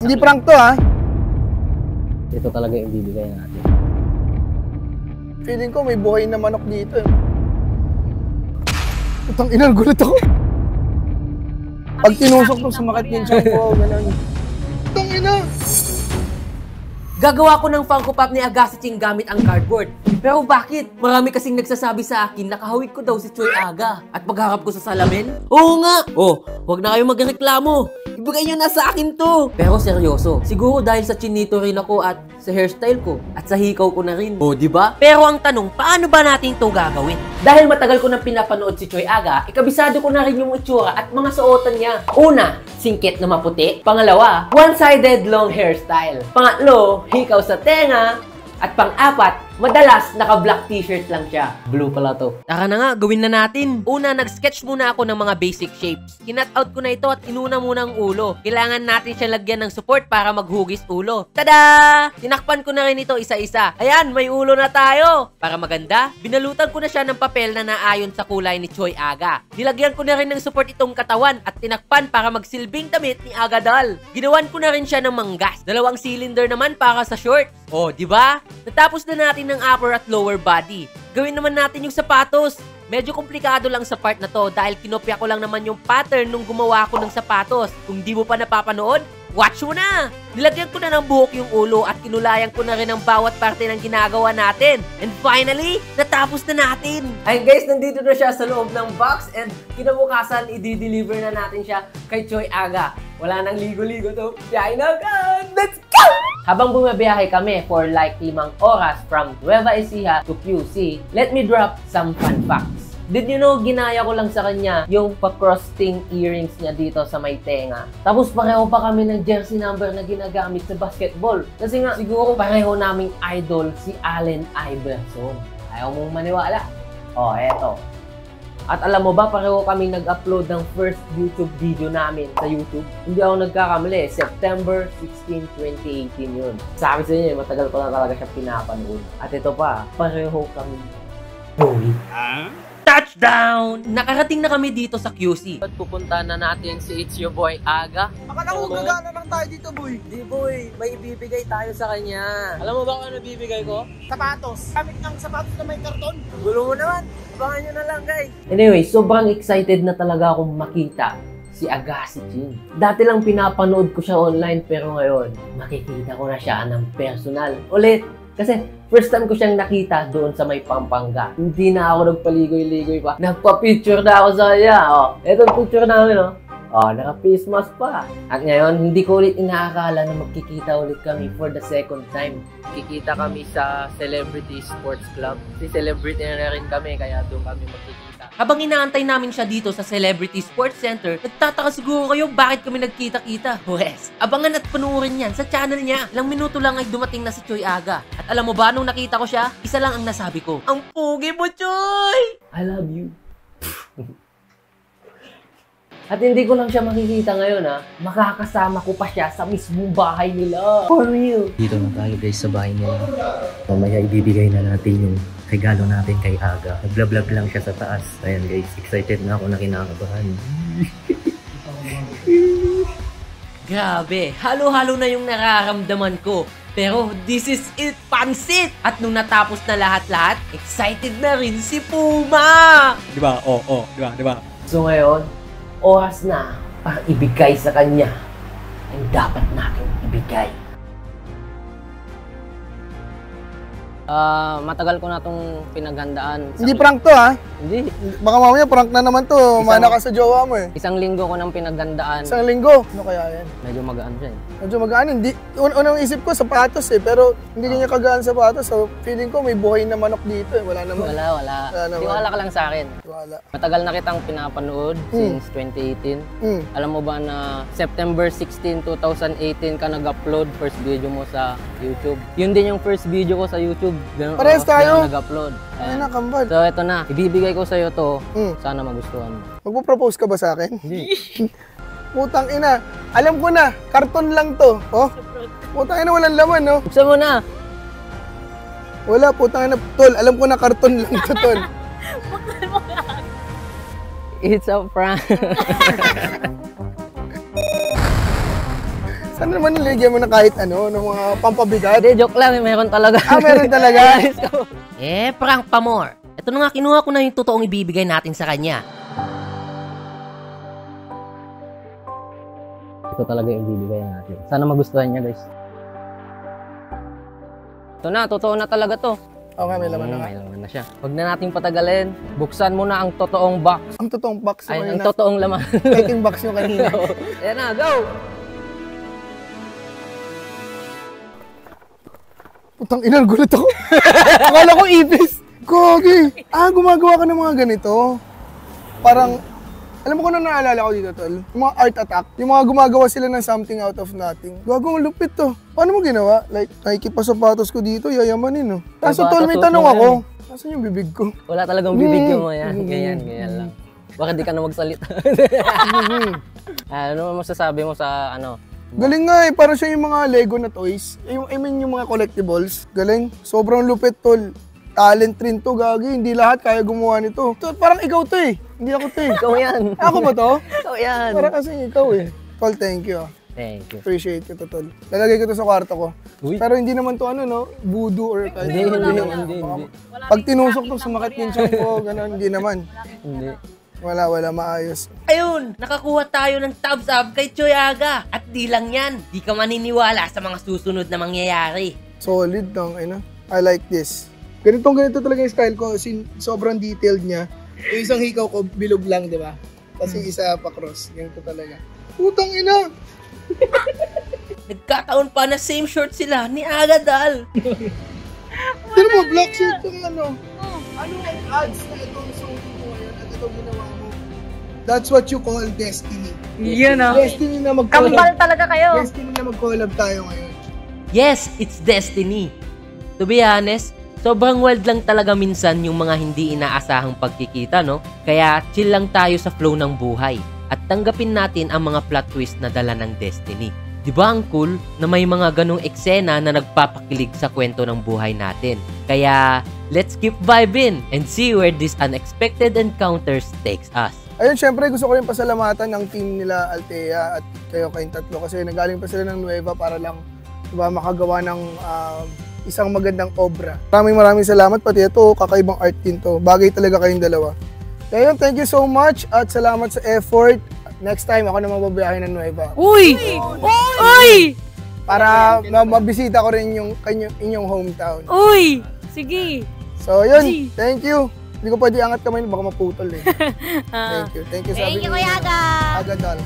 Hindi prank to, ha? Ito talaga yung bibigay natin. Feeling ko may buhay na manok dito, eh. Putang ina, gulat ako. Pag tinusok ko, sumakit yung tiyan ko, gano'n. Putang ina! Gagawa ko ng Funko Pop ni Agassi Ching gamit ang cardboard. Pero bakit? Marami kasing nagsasabi sa akin na kahawig ko daw si Choi Aga. At pagharap ko sa salamin? Oo nga! Oh, huwag na kayo magreklamo. Ibigay nyo na sa akin to. Pero seryoso, siguro dahil sa chinito rin ako at sa hairstyle ko at sa hikaw ko na rin. Oh, di ba? Pero ang tanong, paano ba natin to gagawin? Dahil matagal ko nang pinapanood si Choi Aga, ikabisado ko na rin yung itsura at mga suotan niya. Una, singkit na maputi. Pangalawa, one-sided long hairstyle. Pangatlo, hikaw sa tenga. At pang-apat, madalas naka-black t-shirt lang siya. Blue pala to. Tara na nga, gawin na natin. Una, nag-sketch muna ako ng mga basic shapes. Kinat out ko na ito at inuna muna ang ulo. Kailangan natin siya lagyan ng support para maghugis ulo. Tada! Tinakpan ko na rin ito isa-isa. Ayan, may ulo na tayo. Para maganda, binalutan ko na siya ng papel na naayon sa kulay ni Choi Aga. Nilagyan ko na rin ng support itong katawan at tinakpan para magsilbing damit ni Aga Doll. Ginawan ko na rin siya ng manggas. 2 cylinder naman para sa shorts. Oh, di ba? Natapos na natin ng upper at lower body. Gawin naman natin yung sapatos. Medyo komplikado lang sa part na to dahil kinopya ko lang naman yung pattern nung gumawa ko ng sapatos. Kung di mo pa napapanood, watch mo na! Nilagyan ko na ng buhok yung ulo at kinulayan ko na rin ang bawat parte ng ginagawa natin. And finally, natapos na natin! Ayun guys, nandito na siya sa loob ng box and kinabukasan, i-deliver na natin siya kay Choi Aga. Wala nang ligo-ligo to. Biyahe na agad! Let's go! Habang bumabiyahe kami for like 5 oras from Nueva Ecija to QC, let me drop some fun facts. Did you know, ginaya ko lang sa kanya yung pa-crossing earrings niya dito sa may tenga. Tapos pareho pa kami ng jersey number na ginagamit sa basketball. Kasi nga, siguro pareho naming idol si Allen Iverson. Ayaw mong maniwala? Oh, eto. At alam mo ba, pareho kami nag-upload ng first YouTube video namin sa YouTube. Hindi ako nagkakamali, September 16, 2018 yun. Sabi sa inyo, matagal ko na talaga siya pinapanood. At ito pa, pareho kami boy. Touchdown! Nakarating na kami dito sa QC. At pupunta na natin si It's Your Boy Aga. Akala ko gagana lang tayo dito, boy. Di boy, may ibibigay tayo sa kanya. Alam mo ba kung ano bibigay ko? Sapatos. Gamit ng sapatos na may karton. Gulo mo naman. Abangan nyo na lang guys. Anyway, sobrang excited na talaga akong makita si Agassi Ching. Dati lang pinapanood ko siya online pero ngayon, makikita ko na siya ng personal. Ulit! Kasi first time ko siyang nakita doon sa may Pampanga. Hindi na ako nagpaligoy-ligoy pa. Nagpa-picture na ako sa kanya. Oh, eto picture namin, oh. Oh, naka-face mask pa. At ngayon, hindi ko ulit inaakala na magkikita ulit kami for the second time. Kikita kami sa Celebrity Sports Club. Si celebrity na rin kami, kaya doon kami magkikita. Habang inaantay namin siya dito sa Celebrity Sports Center, nagtataka siguro kayo bakit kami nagkita-kita. Wes, abangan at panuorin yan sa channel niya. Ilang minuto lang ay dumating na si Choi Aga. At alam mo ba, nung nakita ko siya, isa lang ang nasabi ko. Ang pugi mo, Choi! I love you. At hindi ko lang siya makikita ngayon, ha. Makakasama ko pa siya sa mismong bahay nila. For real. Dito na tayo guys sa bahay nila. Mamaya ibibigay na natin yung regalo natin kay Aga. Nagla-vlog lang siya sa taas. Ayan guys, excited na ako na kinakabahan. Grabe, halo-halo na yung nararamdaman ko. Pero this is it, pansit! At nung natapos na lahat-lahat, excited na rin si Puma! Diba? Diba? Diba? So ngayon, oras na para ibigay sa kanya ang dapat natin ibigay. Matagal ko na itong pinaghandaan. Hindi prank to, ha? Hindi. Baka mamaya prank na naman to. Mana ka sa jowa mo, eh. 1 linggo ko nang pinaghandaan. 1 linggo. Ano kaya yan? Medyo magaan siya eh. Medyo magaan. Hindi, unang isip ko, sapatos, eh. Pero hindi niya kagaan sapatos. So, feeling ko may buhay na manok dito, eh. Wala naman. Wala. Tiwala ka lang sa akin. Wala. Matagal na kitang pinapanood since 2018. Alam mo ba na September 16, 2018 ka nag-upload first video mo sa YouTube? Yun din yung first video ko sa YouTube. Parehas tayo. Nag-upload. Ay, nakambal. So, eto na. Ibibigay ko sa'yo to. Sana magustuhan mo. Magpo-propose ka ba sa akin? Hindi. Putang ina. Alam ko na. Karton lang to. Oh. Putang ina, walang laman, no? Buksan mo na. Wala, putang ina. Tol, alam ko na karton lang to, tol. It's a prank. Sana naman niligyan mo na kahit ano, ng mga pampabigat. Hindi, joke lang. Meron talaga. Meron talaga. Prank pa more. Ito na nga, kinuha ko na yung totoong ibibigay natin sa kanya. Ito talaga yung ibibigay natin. Sana magustuhan niya, guys. Ito na, totoo na talaga to. Okay, may laman na nga. May laman na siya. Huwag na nating patagalin. Buksan mo na ang totoong box. Ang totoong box Ay, mo ang totoong laman. Taking box nyo kanina. Ayan na, go! Putang ina, gulat ako. Akala ko ipis. Gogi. Gumagawa ka ng mga ganito. Parang, alam mo kung ano naalala ko dito, tol? Yung mga art attack. Yung mga gumagawa sila ng something out of nothing. Gagawang lupit to. Paano mo ginawa? Like, Nike pa sapatos ko dito, yayamanin, no? Kaso, tol, may tanong ako. Nasaan yung bibig ko? Wala talagang bibig mo yan. Ganyan lang. Baka di ka na magsalita. Ano masasabi mo sa ano? Galing nga eh, parang siya yung mga Lego na toys. I mean yung mga collectibles. Galing. Sobrang lupit, tol. Talent rin to, gagi. Hindi lahat kaya gumawa nito. Tol, parang ikaw to eh. Hindi ako to eh. Ikaw yan. Ako ba to? Ikaw yan. Parang kasi ikaw eh. Tol, thank you ah. Thank you. Appreciate ko to, tol. Lalagay ko to sa kwarto ko. Uy. Pero hindi naman to ano, no? Voodoo or kahit Hindi. Pag tinusok to, sumakit din siya ko. Ganon, hindi naman. Hindi. Wala, maayos. Ayun, nakakuha tayo ng thumbs up kay Choy Aga. At di lang yan, di ka maniniwala sa mga susunod na mangyayari. Solid lang, ano? I like this. Ganito talaga yung style ko. Sobrang detailed niya. Yung isang hikaw ko, bilog lang, di ba? Kasi isa pa cross. Ganito talaga. Putang ina! Nagkataon pa na same short sila ni Aga Dal. Pero mo, black shirt yung ano. Ano ang odds na itong suit mo ngayon at itong ginawa mo? That's what you call destiny. Yun o. Destiny na mag-collab. Kambal talaga kayo. Destiny na mag-collab tayo ngayon. Yes, it's destiny. To be honest, sobrang wild lang talaga minsan yung mga hindi inaasahang pagkikita, no? Kaya chill lang tayo sa flow ng buhay at tanggapin natin ang mga plot twist na dala ng destiny. Di ba ang cool na may mga ganong eksena na nagpapakilig sa kwento ng buhay natin? Kaya, let's keep vibing and see where these unexpected encounters takes us. Ayun, syempre gusto ko rin pasalamatan ng team nila Althea at kayo kayong tatlo kasi nagaling pa sila ng Nueva para lang diba, makagawa ng isang magandang obra. Maraming salamat, pati ito, kakaibang art din to. Bagay talaga kayong dalawa. Kaya yun, thank you so much at salamat sa effort. Next time, ako na mababiyahin ng Nueva. Uy! Uy! Para mabisita ko rin yung inyong hometown. Uy! Sige. So yun, thank you. Hindi ko pwede angat kamay, baka maputol eh. Thank you. Thank you, sabi Thank you, Kuya Aga. Aga Dal.